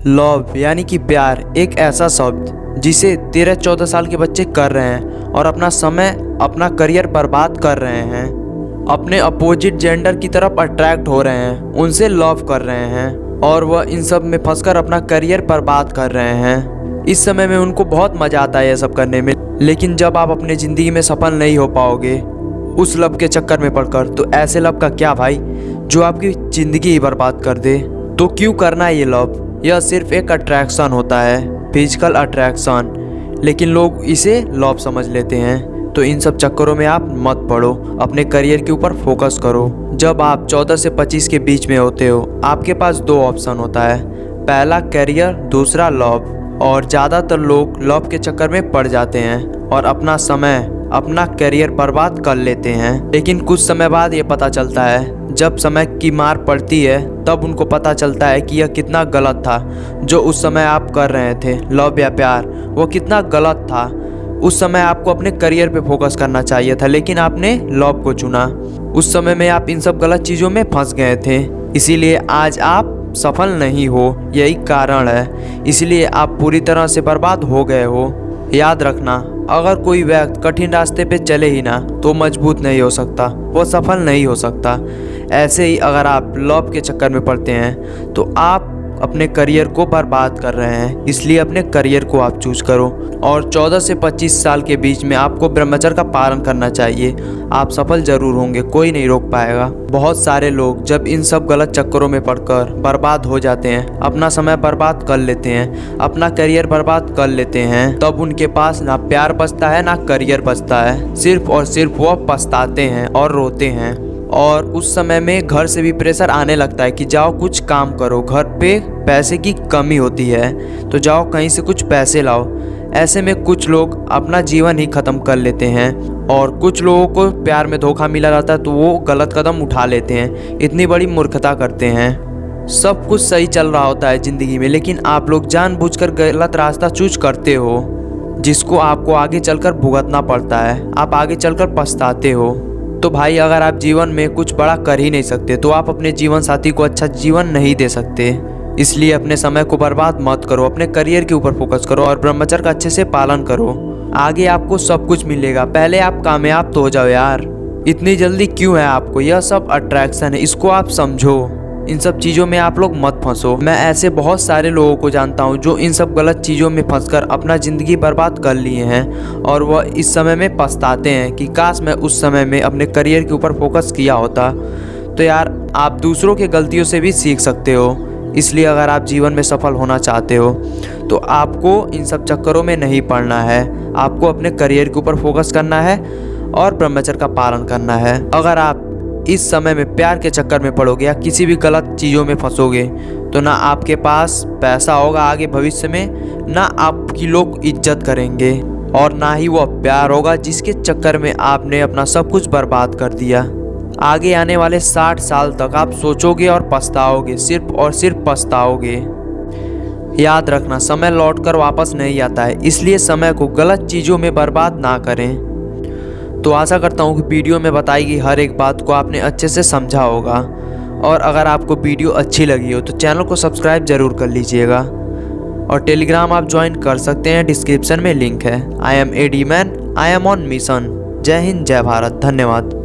Love यानी कि प्यार एक ऐसा शब्द जिसे 13-14 साल के बच्चे कर रहे हैं और अपना समय अपना करियर बर्बाद कर रहे हैं। अपने अपोजिट जेंडर की तरफ अट्रैक्ट हो रहे हैं, उनसे लव कर रहे हैं और वह इन सब में फंसकर अपना करियर बर्बाद कर रहे हैं। इस समय में उनको बहुत मज़ा आता है ये सब करने में, लेकिन जब आप अपने ज़िंदगी में सफल नहीं हो पाओगे उस लव के चक्कर में पड़कर, तो ऐसे लव का क्या भाई जो आपकी ज़िंदगी ही बर्बाद कर दे। तो क्यों करना है ये लव? यह सिर्फ एक अट्रैक्शन होता है, फिजिकल अट्रैक्शन, लेकिन लोग इसे लव समझ लेते हैं। तो इन सब चक्करों में आप मत पड़ो, अपने करियर के ऊपर फोकस करो। जब आप 14 से 25 के बीच में होते हो, आपके पास दो ऑप्शन होता है, पहला करियर, दूसरा लव। और ज़्यादातर लोग लव के चक्कर में पड़ जाते हैं और अपना समय अपना करियर बर्बाद कर लेते हैं। लेकिन कुछ समय बाद ये पता चलता है, जब समय की मार पड़ती है तब उनको पता चलता है कि यह कितना गलत था जो उस समय आप कर रहे थे। लव या प्यार वो कितना गलत था। उस समय आपको अपने करियर पे फोकस करना चाहिए था, लेकिन आपने लव को चुना। उस समय में आप इन सब गलत चीज़ों में फंस गए थे, इसीलिए आज आप सफल नहीं हो, यही कारण है। इसलिए आप पूरी तरह से बर्बाद हो गए हो। याद रखना, अगर कोई व्यक्ति कठिन रास्ते पे चले ही ना तो मजबूत नहीं हो सकता, वो सफल नहीं हो सकता। ऐसे ही अगर आप लव के चक्कर में पड़ते हैं तो आप अपने करियर को बर्बाद कर रहे हैं। इसलिए अपने करियर को आप चूज करो और 14 से 25 साल के बीच में आपको ब्रह्मचर्य का पालन करना चाहिए। आप सफल जरूर होंगे, कोई नहीं रोक पाएगा। बहुत सारे लोग जब इन सब गलत चक्करों में पड़कर बर्बाद हो जाते हैं, अपना समय बर्बाद कर लेते हैं, अपना करियर बर्बाद कर लेते हैं, तब उनके पास ना प्यार बचता है ना करियर बचता है। सिर्फ और सिर्फ वो पछताते हैं और रोते हैं। और उस समय में घर से भी प्रेशर आने लगता है कि जाओ कुछ काम करो, घर पे पैसे की कमी होती है तो जाओ कहीं से कुछ पैसे लाओ। ऐसे में कुछ लोग अपना जीवन ही ख़त्म कर लेते हैं और कुछ लोगों को प्यार में धोखा मिला रहता है तो वो गलत कदम उठा लेते हैं, इतनी बड़ी मूर्खता करते हैं। सब कुछ सही चल रहा होता है ज़िंदगी में, लेकिन आप लोग जानबूझकर गलत रास्ता चूज करते हो, जिसको आपको आगे चलकर भुगतना पड़ता है। आप आगे चलकर पछताते हो। तो भाई, अगर आप जीवन में कुछ बड़ा कर ही नहीं सकते तो आप अपने जीवन साथी को अच्छा जीवन नहीं दे सकते। इसलिए अपने समय को बर्बाद मत करो, अपने करियर के ऊपर फोकस करो और ब्रह्मचर्य का अच्छे से पालन करो। आगे आपको सब कुछ मिलेगा, पहले आप कामयाब तो हो जाओ यार। इतनी जल्दी क्यों है आपको? यह सब अट्रैक्शन है, इसको आप समझो। इन सब चीज़ों में आप लोग मत फंसो। मैं ऐसे बहुत सारे लोगों को जानता हूँ जो इन सब गलत चीज़ों में फंसकर अपना ज़िंदगी बर्बाद कर लिए हैं और वह इस समय में पछताते हैं कि काश मैं उस समय में अपने करियर के ऊपर फोकस किया होता। तो यार, आप दूसरों के गलतियों से भी सीख सकते हो। इसलिए अगर आप जीवन में सफल होना चाहते हो तो आपको इन सब चक्करों में नहीं पड़ना है। आपको अपने करियर के ऊपर फोकस करना है और ब्रह्मचर्य का पालन करना है। अगर आप इस समय में प्यार के चक्कर में पड़ोगे या किसी भी गलत चीज़ों में फंसोगे तो ना आपके पास पैसा होगा आगे भविष्य में, ना आपकी लोग इज्जत करेंगे और ना ही वो प्यार होगा जिसके चक्कर में आपने अपना सब कुछ बर्बाद कर दिया। आगे आने वाले 60 साल तक आप सोचोगे और पछताओगे, सिर्फ और सिर्फ पछताओगे। याद रखना, समय लौटकर वापस नहीं आता है, इसलिए समय को गलत चीज़ों में बर्बाद ना करें। तो आशा करता हूँ कि वीडियो में बताई गई हर एक बात को आपने अच्छे से समझा होगा। और अगर आपको वीडियो अच्छी लगी हो तो चैनल को सब्सक्राइब जरूर कर लीजिएगा और टेलीग्राम आप ज्वाइन कर सकते हैं, डिस्क्रिप्शन में लिंक है। I am AD man, I am on mission. जय हिंद, जय भारत, धन्यवाद।